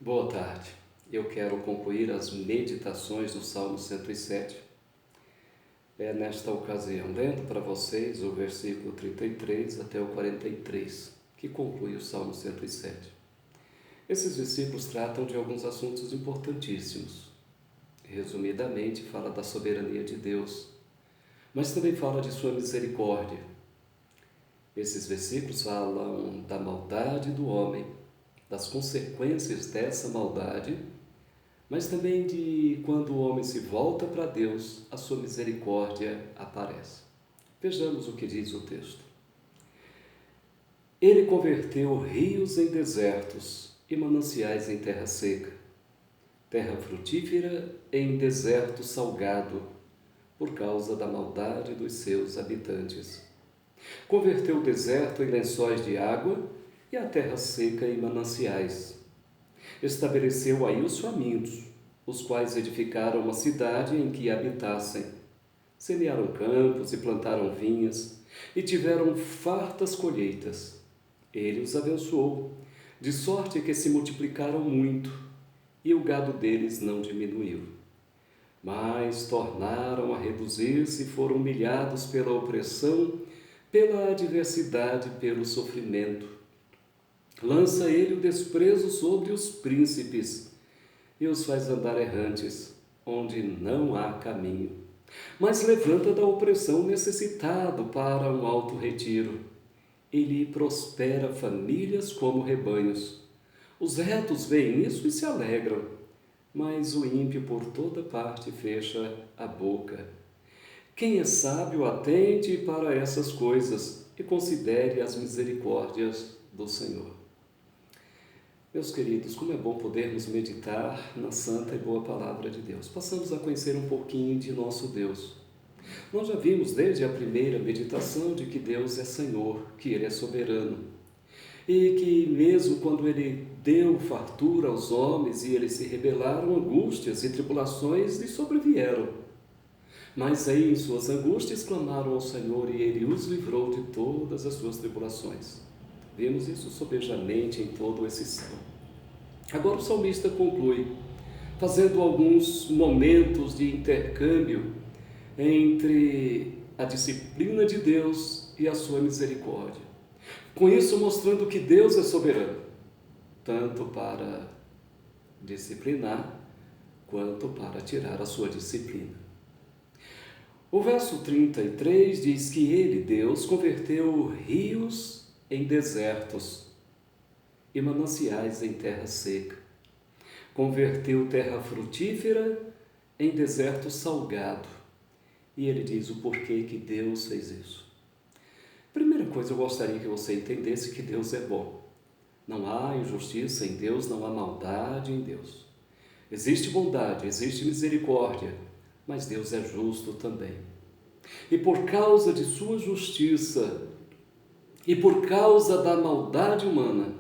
Boa tarde. Eu quero concluir as meditações do Salmo 107. Nesta ocasião, lendo para vocês o versículo 33 até o 43, que conclui o Salmo 107. Esses versículos tratam de alguns assuntos importantíssimos. Resumidamente, fala da soberania de Deus, mas também fala de sua misericórdia. Esses versículos falam da maldade do homem, das consequências dessa maldade, mas também de quando o homem se volta para Deus, a sua misericórdia aparece. Vejamos o que diz o texto. Ele converteu rios em desertos e mananciais em terra seca, terra frutífera em deserto salgado, por causa da maldade dos seus habitantes. Converteu o deserto em lençóis de água e a terra seca em mananciais. Estabeleceu aí os famintos, os quais edificaram uma cidade em que habitassem. Semearam campos e plantaram vinhas, e tiveram fartas colheitas. Ele os abençoou, de sorte que se multiplicaram muito, e o gado deles não diminuiu. Mas tornaram a reduzir-se e foram humilhados pela opressão, pela adversidade, pelo sofrimento. Lança ele o desprezo sobre os príncipes e os faz andar errantes, onde não há caminho. Mas levanta da opressão necessitado para um alto retiro. Ele prospera famílias como rebanhos. Os retos veem isso e se alegram, mas o ímpio por toda parte fecha a boca. Quem é sábio, atente para essas coisas e considere as misericórdias do Senhor. Meus queridos, como é bom podermos meditar na santa e boa palavra de Deus. Passamos a conhecer um pouquinho de nosso Deus. Nós já vimos desde a primeira meditação de que Deus é Senhor, que Ele é soberano. E que mesmo quando Ele deu fartura aos homens e eles se rebelaram, angústias e tribulações lhes sobrevieram. Mas aí em suas angústias clamaram ao Senhor e Ele os livrou de todas as suas tribulações. Vemos isso sobejamente em todo esse salmo. Agora o salmista conclui, fazendo alguns momentos de intercâmbio entre a disciplina de Deus e a sua misericórdia. Com isso mostrando que Deus é soberano, tanto para disciplinar, quanto para tirar a sua disciplina. O verso 33 diz que ele, Deus, converteu rios em desertos e mananciais em terra seca. Converteu terra frutífera em deserto salgado. E ele diz o porquê que Deus fez isso. Primeira coisa, eu gostaria que você entendesse que Deus é bom. Não há injustiça em Deus, não há maldade em Deus. Existe bondade, existe misericórdia, mas Deus é justo também. E por causa de sua justiça, e por causa da maldade humana,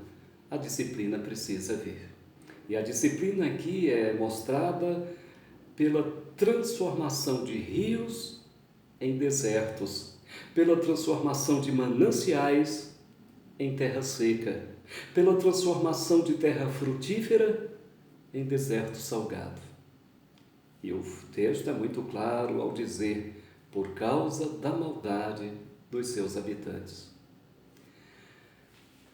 a disciplina precisa vir. E a disciplina aqui é mostrada pela transformação de rios em desertos, pela transformação de mananciais em terra seca, pela transformação de terra frutífera em deserto salgado. E o texto é muito claro ao dizer, por causa da maldade dos seus habitantes.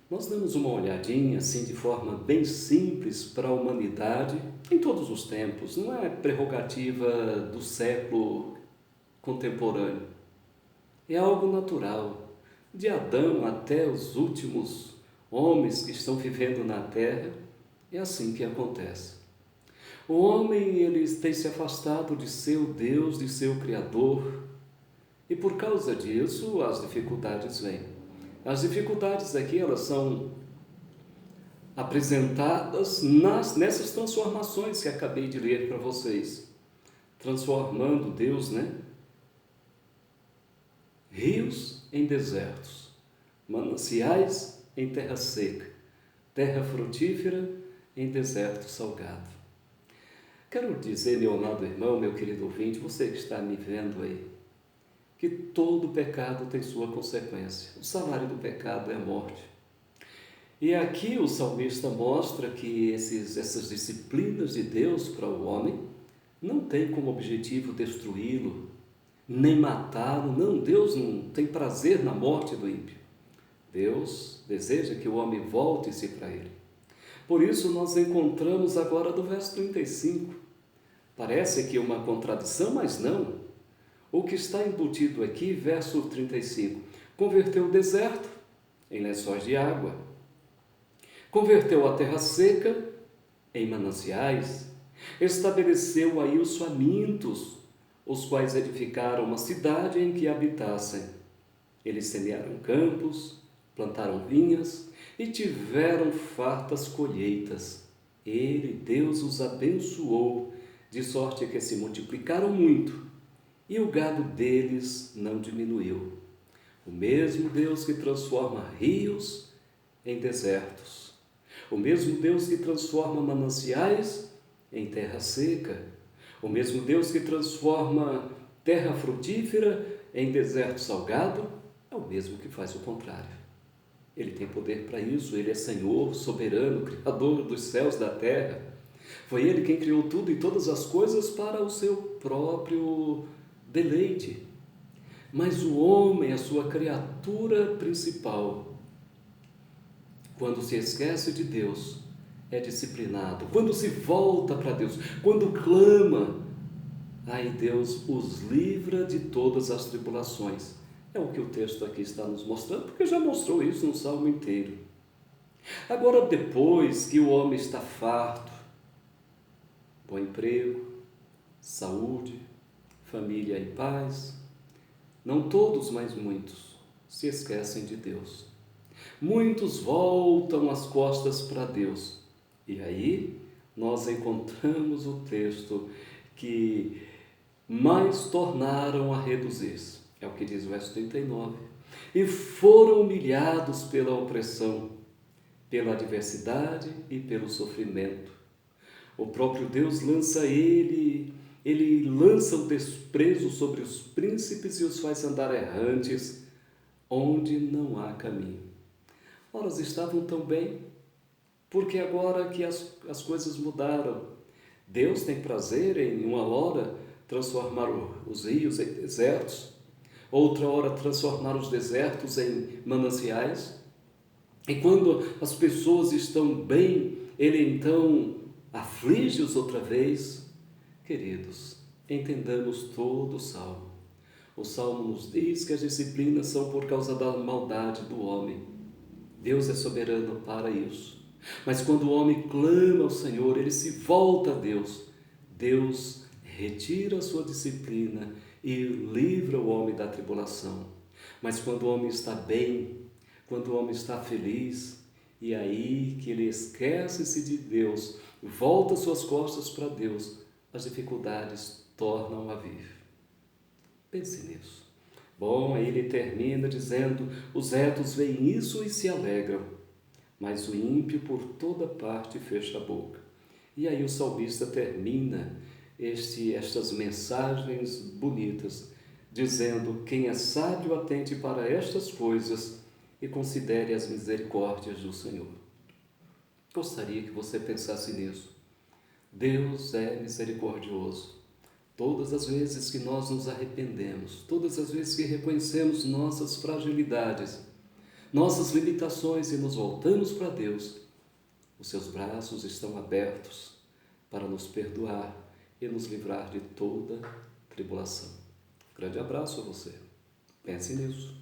Nós damos uma olhadinha, assim, de forma bem simples para a humanidade em todos os tempos. Não é prerrogativa do século contemporâneo. É algo natural. De Adão até os últimos homens que estão vivendo na Terra, é assim que acontece. O homem, ele tem se afastado de seu Deus, de seu Criador, e por causa disso as dificuldades vêm. As dificuldades aqui, elas são apresentadas nessas transformações que acabei de ler para vocês. Transformando Deus, rios em desertos, mananciais em terra seca, terra frutífera em deserto salgado. Quero dizer, meu amado irmão, meu querido ouvinte, você que está me vendo aí, que todo pecado tem sua consequência. O salário do pecado é a morte. E aqui o salmista mostra que essas disciplinas de Deus para o homem não tem como objetivo destruí-lo, nem matá-lo. Não, Deus não tem prazer na morte do ímpio. Deus deseja que o homem volte-se para Ele. Por isso nós encontramos agora do verso 35. Parece aqui uma contradição, mas não. O que está embutido aqui, verso 35, converteu o deserto em lençóis de água, converteu a terra seca em mananciais, estabeleceu aí os famintos, os quais edificaram uma cidade em que habitassem. Eles semearam campos, plantaram vinhas e tiveram fartas colheitas. Ele, Deus, os abençoou, de sorte que se multiplicaram muito, e o gado deles não diminuiu. O mesmo Deus que transforma rios em desertos, o mesmo Deus que transforma mananciais em terra seca, o mesmo Deus que transforma terra frutífera em deserto salgado, é o mesmo que faz o contrário. Ele tem poder para isso, Ele é Senhor, soberano, Criador dos céus e da terra. Foi Ele quem criou tudo e todas as coisas para o seu próprio deleite. Mas o homem, a sua criatura principal, quando se esquece de Deus, é disciplinado. Quando se volta para Deus, quando clama, aí Deus os livra de todas as tribulações. É o que o texto aqui está nos mostrando, porque já mostrou isso no Salmo inteiro. Agora, depois que o homem está farto, bom emprego, saúde, família em paz, não todos, mas muitos, se esquecem de Deus. Muitos voltam as costas para Deus. E aí nós encontramos o texto que mais tornaram a reduzir-se. É o que diz o verso 39. E foram humilhados pela opressão, pela adversidade e pelo sofrimento. O próprio Deus lança ele lança o desprezo sobre os príncipes e os faz andar errantes, onde não há caminho. Ora, eles estavam tão bem, porque agora que as coisas mudaram, Deus tem prazer em uma hora transformar os rios em desertos, outra hora transformar os desertos em mananciais. E quando as pessoas estão bem, Ele então aflige-os outra vez. Queridos, entendamos todo o Salmo. O Salmo nos diz que as disciplinas são por causa da maldade do homem. Deus é soberano para isso. Mas quando o homem clama ao Senhor, ele se volta a Deus. Deus retira a sua disciplina e livra o homem da tribulação. Mas quando o homem está bem, quando o homem está feliz, e aí que ele esquece-se de Deus, volta suas costas para Deus, as dificuldades tornam a vir. Pense nisso. Bom, aí ele termina dizendo: os retos veem isso e se alegram, mas o ímpio por toda parte fecha a boca. E aí o salmista termina estas mensagens bonitas, dizendo: quem é sábio atente para estas coisas e considere as misericórdias do Senhor. Gostaria que você pensasse nisso. Deus é misericordioso. Todas as vezes que nós nos arrependemos, todas as vezes que reconhecemos nossas fragilidades, nossas limitações e nos voltamos para Deus, os seus braços estão abertos para nos perdoar e nos livrar de toda tribulação. Grande abraço a você. Pense nisso.